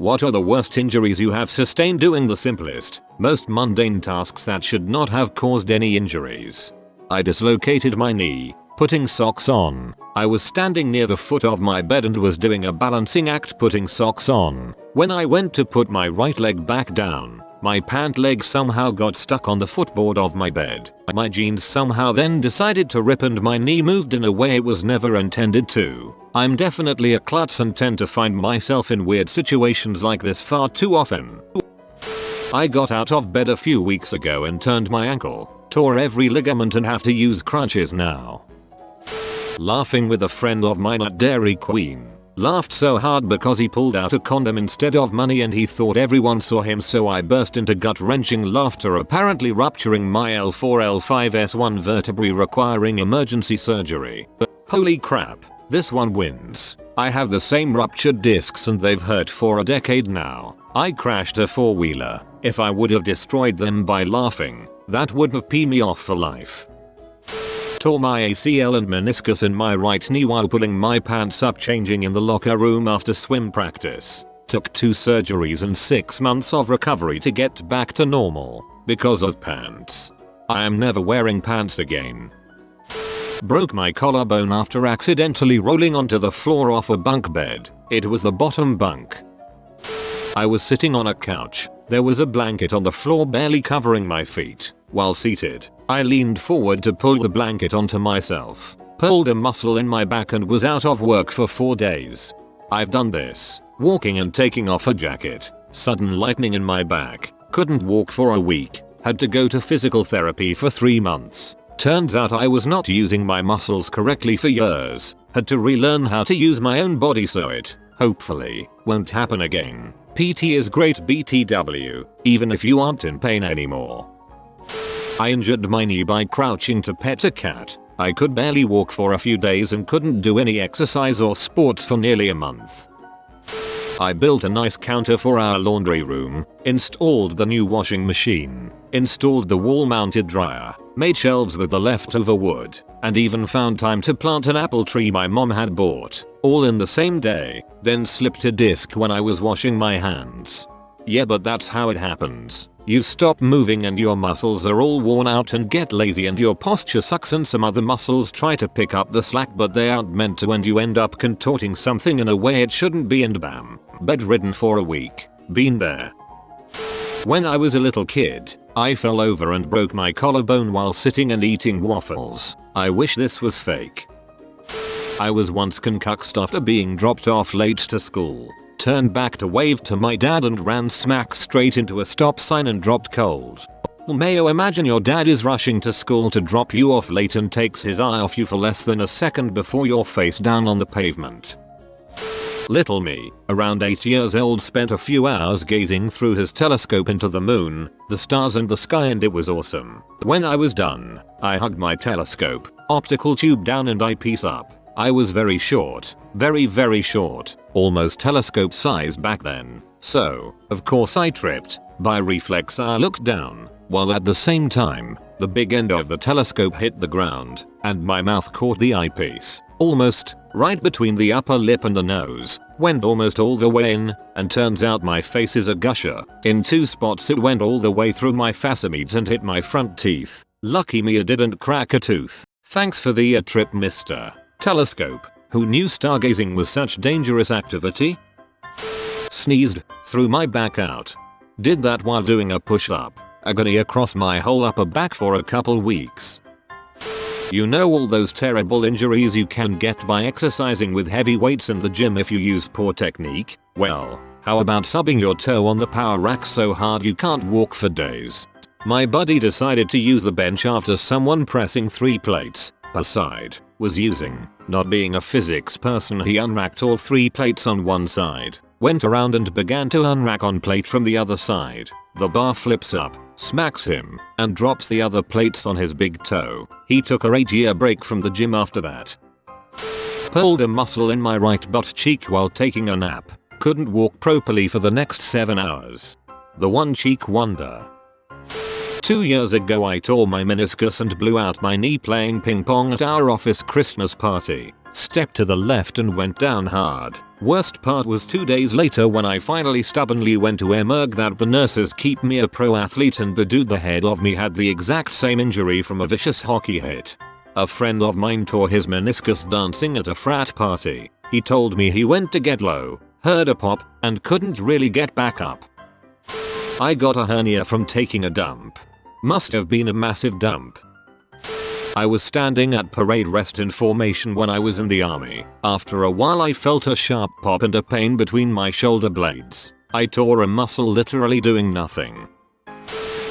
What are the worst injuries you have sustained doing the simplest, most mundane tasks that should not have caused any injuries? I dislocated my knee, putting socks on. I was standing near the foot of my bed and was doing a balancing act putting socks on. When I went to put my right leg back down, my pant leg somehow got stuck on the footboard of my bed. My jeans somehow then decided to rip and my knee moved in a way it was never intended to. I'm definitely a klutz and tend to find myself in weird situations like this far too often. I got out of bed a few weeks ago and turned my ankle, tore every ligament and have to use crutches now. Laughing with a friend of mine at Dairy Queen. Laughed so hard because he pulled out a condom instead of money and he thought everyone saw him, so I burst into gut-wrenching laughter, apparently rupturing my L4-L5-S1 vertebrae requiring emergency surgery. Holy crap, this one wins. I have the same ruptured discs and they've hurt for a decade now. I crashed a four-wheeler. If I would have destroyed them by laughing, that would have peed me off for life. Tore my ACL and meniscus in my right knee while pulling my pants up changing in the locker room after swim practice. Took 2 surgeries and 6 months of recovery to get back to normal because of pants. I am never wearing pants again. Broke my collarbone after accidentally rolling onto the floor off a bunk bed. It was the bottom bunk. I was sitting on a couch. There was a blanket on the floor barely covering my feet. While seated, I leaned forward to pull the blanket onto myself, pulled a muscle in my back and was out of work for 4 days. I've done this, walking and taking off a jacket, sudden lightning in my back, couldn't walk for a week, had to go to physical therapy for 3 months. Turns out I was not using my muscles correctly for years, had to relearn how to use my own body, so it, hopefully, won't happen again. PT is great BTW, even if you aren't in pain anymore. I injured my knee by crouching to pet a cat. I could barely walk for a few days and couldn't do any exercise or sports for nearly a month. I built a nice counter for our laundry room, installed the new washing machine, installed the wall-mounted dryer, made shelves with the leftover wood, and even found time to plant an apple tree my mom had bought, all in the same day, then slipped a disc when I was washing my hands. Yeah, but that's how it happens. You stop moving and your muscles are all worn out and get lazy and your posture sucks and some other muscles try to pick up the slack but they aren't meant to and you end up contorting something in a way it shouldn't be and bam, bedridden for a week. Been there. When I was a little kid, I fell over and broke my collarbone while sitting and eating waffles. I wish this was fake. I was once concussed after being dropped off late to school. Turned back to wave to my dad and ran smack straight into a stop sign and dropped cold. Mayo, imagine your dad is rushing to school to drop you off late and takes his eye off you for less than a second before you're face down on the pavement. Little me, around 8 years old, spent a few hours gazing through his telescope into the moon, the stars and the sky, and it was awesome. When I was done, I hugged my telescope, optical tube down and eyepiece up. I was very short, very short, almost telescope size back then, so, of course I tripped. By reflex I looked down, while at the same time, the big end of the telescope hit the ground, and my mouth caught the eyepiece, almost, right between the upper lip and the nose, went almost all the way in, and turns out my face is a gusher. In 2 spots it went all the way through my facemeats and hit my front teeth. Lucky me it didn't crack a tooth. Thanks for the trip, Mr. Telescope. Who knew stargazing was such dangerous activity? Sneezed, threw my back out. Did that while doing a push-up. Agony across my whole upper back for a couple weeks. You know all those terrible injuries you can get by exercising with heavy weights in the gym if you use poor technique? Well, how about subbing your toe on the power rack so hard you can't walk for days? My buddy decided to use the bench after someone pressing 3 plates per side was using. Not being a physics person, he unracked all 3 plates on one side, went around and began to unrack on plate from the other side. The bar flips up, smacks him, and drops the other plates on his big toe. He took a 8-year break from the gym after that. Pulled a muscle in my right butt cheek while taking a nap. Couldn't walk properly for the next 7 hours. The one cheek wonder. 2 years ago I tore my meniscus and blew out my knee playing ping pong at our office Christmas party. stepped to the left and went down hard. Worst part was 2 days later when I finally stubbornly went to emerg that the nurses keep me a pro athlete and the dude ahead of me had the exact same injury from a vicious hockey hit. A friend of mine tore his meniscus dancing at a frat party. He told me he went to get low, heard a pop, and couldn't really get back up. I got a hernia from taking a dump. Must have been a massive dump. I was standing at parade rest in formation when I was in the army. After a while I felt a sharp pop and a pain between my shoulder blades. I tore a muscle literally doing nothing.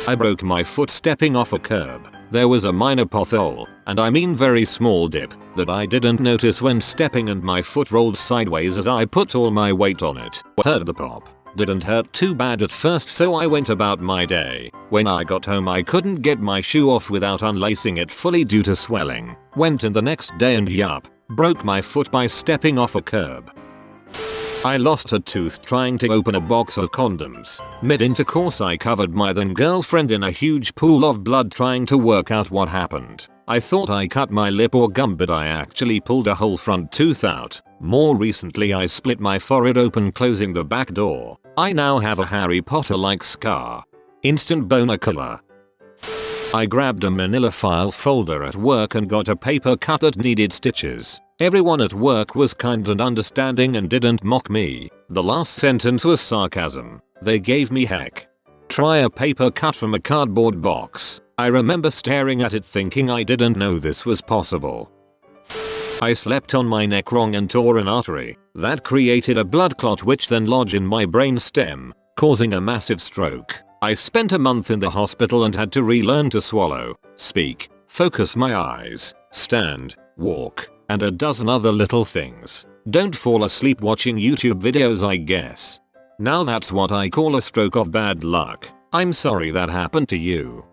I broke my foot stepping off a curb. There was a minor pothole, and I mean very small dip, that I didn't notice when stepping and my foot rolled sideways as I put all my weight on it. Heard the pop. Didn't hurt too bad at first so I went about my day. When I got home I couldn't get my shoe off without unlacing it fully due to swelling. Went in the next day and yup, broke my foot by stepping off a curb. I lost a tooth trying to open a box of condoms. Mid-intercourse I covered my then girlfriend in a huge pool of blood trying to work out what happened. I thought I cut my lip or gum but I actually pulled a whole front tooth out. More recently I split my forehead open closing the back door. I now have a Harry Potter-like scar. Instant boner killer. I grabbed a manila file folder at work and got a paper cut that needed stitches. Everyone at work was kind and understanding and didn't mock me. The last sentence was sarcasm. They gave me heck. Try a paper cut from a cardboard box. I remember staring at it thinking I didn't know this was possible. I slept on my neck wrong and tore an artery. That created a blood clot which then lodged in my brain stem, causing a massive stroke. I spent a month in the hospital and had to relearn to swallow, speak, focus my eyes, stand, walk, and a dozen other little things. Don't fall asleep watching YouTube videos I guess. Now that's what I call a stroke of bad luck. I'm sorry that happened to you.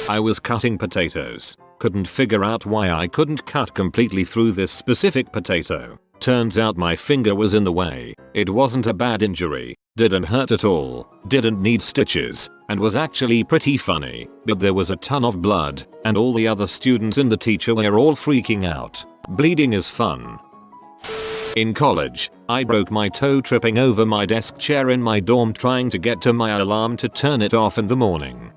I was cutting potatoes. Couldn't figure out why I couldn't cut completely through this specific potato. Turns out my finger was in the way. It wasn't a bad injury, didn't hurt at all, didn't need stitches, and was actually pretty funny. But there was a ton of blood, and all the other students and the teacher were all freaking out. Bleeding is fun. In college, I broke my toe tripping over my desk chair in my dorm trying to get to my alarm to turn it off in the morning.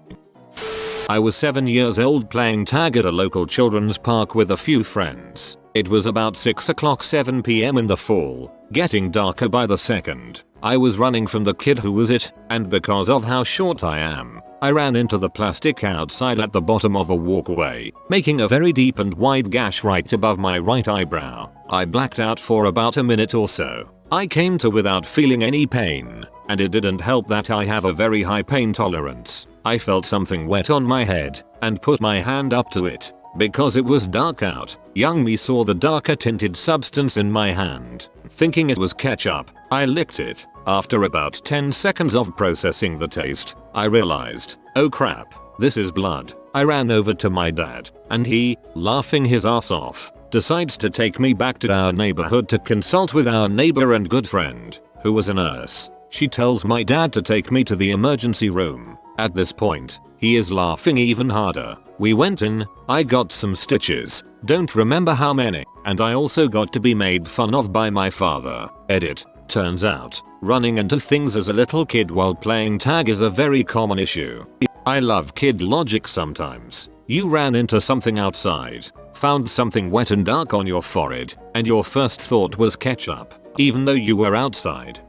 I was 7 years old playing tag at a local children's park with a few friends. It was about 6 o'clock 7 PM in the fall, getting darker by the second. I was running from the kid who was it, and because of how short I am, I ran into the plastic outside at the bottom of a walkway, making a very deep and wide gash right above my right eyebrow. I blacked out for about a minute or so. I came to without feeling any pain, and it didn't help that I have a very high pain tolerance. I felt something wet on my head, and put my hand up to it. Because it was dark out, young me saw the darker tinted substance in my hand. Thinking it was ketchup, I licked it. After about 10 seconds of processing the taste, I realized, oh crap, this is blood. I ran over to my dad, and he, laughing his ass off, decides to take me back to our neighborhood to consult with our neighbor and good friend, who was a nurse. She tells my dad to take me to the emergency room. At this point, he is laughing even harder. We went in, I got some stitches, don't remember how many, and I also got to be made fun of by my father. Edit. Turns out, running into things as a little kid while playing tag is a very common issue. I love kid logic sometimes. You ran into something outside, found something wet and dark on your forehead, and your first thought was ketchup, even though you were outside.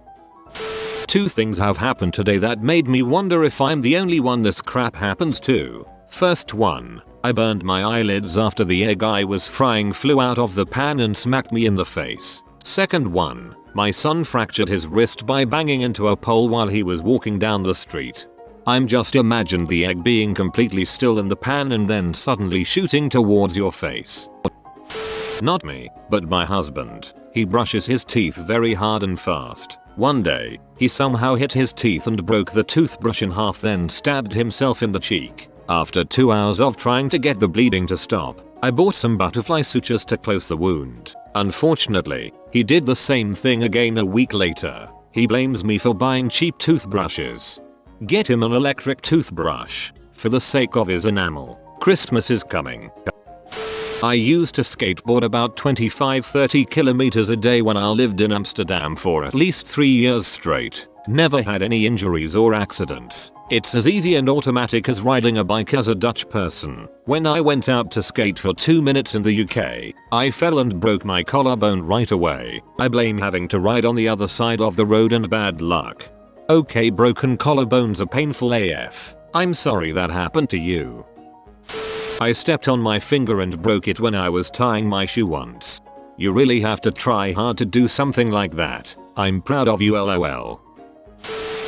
2 things have happened today that made me wonder if I'm the only one this crap happens to. First one, I burned my eyelids after the egg I was frying flew out of the pan and smacked me in the face. Second one, my son fractured his wrist by banging into a pole while he was walking down the street. I'm just imagined the egg being completely still in the pan and then suddenly shooting towards your face. Not me, but my husband. He brushes his teeth very hard and fast. One day, he somehow hit his teeth and broke the toothbrush in half then stabbed himself in the cheek. After 2 hours of trying to get the bleeding to stop, I bought some butterfly sutures to close the wound. Unfortunately, he did the same thing again a week later. He blames me for buying cheap toothbrushes. Get him an electric toothbrush, for the sake of his enamel. Christmas is coming. I used to skateboard about 25-30 kilometers a day when I lived in Amsterdam for at least 3 years straight. Never had any injuries or accidents. It's as easy and automatic as riding a bike as a Dutch person. When I went out to skate for 2 minutes in the UK, I fell and broke my collarbone right away. I blame having to ride on the other side of the road and bad luck. Okay, broken collarbones are painful AF. I'm sorry that happened to you. I stepped on my finger and broke it when I was tying my shoe once. You really have to try hard to do something like that. I'm proud of you LOL.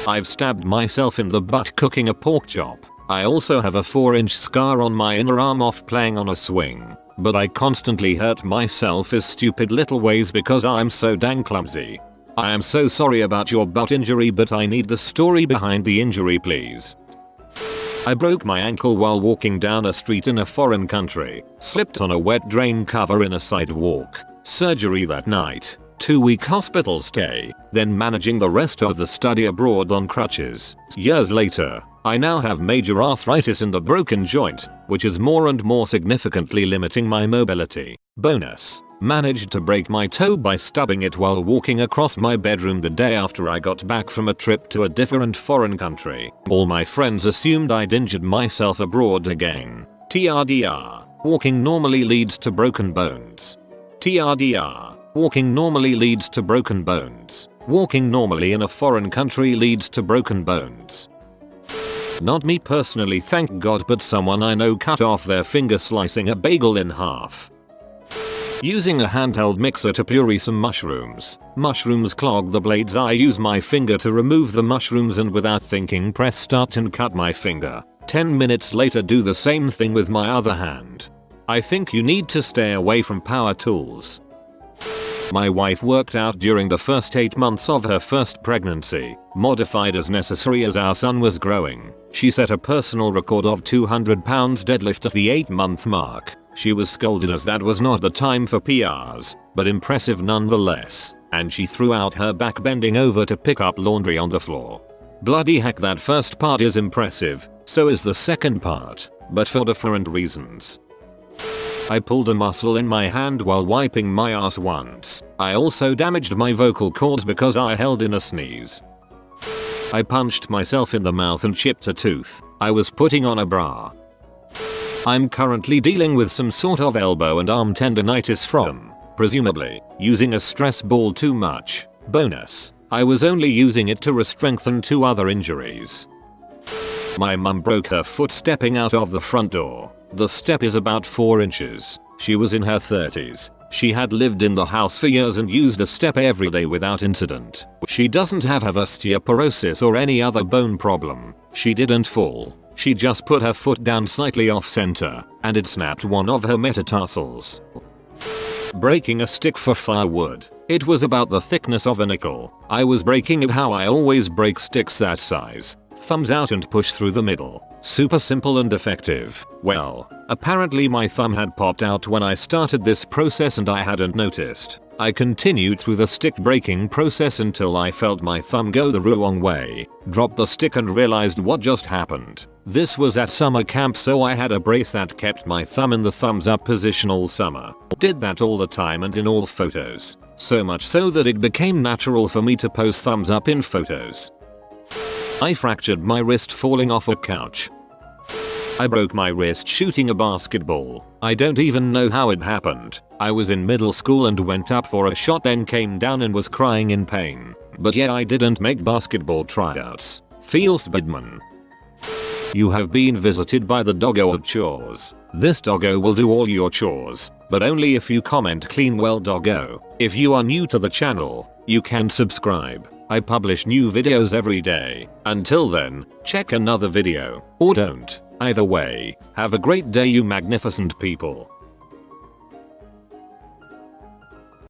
I've stabbed myself in the butt cooking a pork chop. I also have a 4-inch scar on my inner arm off playing on a swing. But I constantly hurt myself in stupid little ways because I'm so dang clumsy. I am so sorry about your butt injury, but I need the story behind the injury please. I broke my ankle while walking down a street in a foreign country. Slipped on a wet drain cover in a sidewalk. Surgery that night. 2-week hospital stay, then managing the rest of the study abroad on crutches. Years later, I now have major arthritis in the broken joint, which is more and more significantly limiting my mobility. Bonus: managed to break my toe by stubbing it while walking across my bedroom the day after I got back from a trip to a different foreign country. All my friends assumed I'd injured myself abroad again. TRDR, walking normally leads to broken bones. TRDR. Walking normally leads to broken bones. Walking normally in a foreign country leads to broken bones. Not me personally, thank God, but someone I know cut off their finger slicing a bagel in half. Using a handheld mixer to puree some mushrooms. Mushrooms clog the blades. I use my finger to remove the mushrooms and without thinking press start and cut my finger. 10 minutes later do the same thing with my other hand. I think you need to stay away from power tools. My wife worked out during the first 8 months of her first pregnancy, modified as necessary as our son was growing. She set a personal record of 200 pounds deadlift at the 8-month mark. She was scolded as that was not the time for PRs, but impressive nonetheless, and she threw out her back bending over to pick up laundry on the floor. Bloody heck, that first part is impressive, so is the second part, but for different reasons. I pulled a muscle in my hand while wiping my ass once. I also damaged my vocal cords because I held in a sneeze. I punched myself in the mouth and chipped a tooth. I was putting on a bra. I'm currently dealing with some sort of elbow and arm tendonitis from, presumably, using a stress ball too much. Bonus: I was only using it to re-strengthen 2 other injuries. My mum broke her foot stepping out of the front door. The step is about 4 inches. She was in her 30s. She had lived in the house for years and used the step every day without incident. She doesn't have osteoporosis or any other bone problem. She didn't fall. She just put her foot down slightly off center, and it snapped one of her metatarsals. Breaking a stick for firewood. It was about the thickness of a nickel. I was breaking it how I always break sticks that size. Thumbs out and push through the middle. Super simple and effective. Well, apparently my thumb had popped out when I started this process and I hadn't noticed. I continued through the stick breaking process until I felt my thumb go the wrong way, dropped the stick and realized what just happened. This was at summer camp, so I had a brace that kept my thumb in the thumbs up position all summer. Did that all the time and in all photos. So much so that it became natural for me to post thumbs up in photos. I fractured my wrist falling off a couch. I broke my wrist shooting a basketball. I don't even know how it happened. I was in middle school and went up for a shot, then came down and was crying in pain. But yeah, I didn't make basketball tryouts. Feels bad, man. You have been visited by the doggo of chores. This doggo will do all your chores, but only if you comment clean. Well, doggo, if you are new to the channel, you can subscribe. I publish new videos every day. Until then, check another video, or don't. Either way, have a great day, you magnificent people.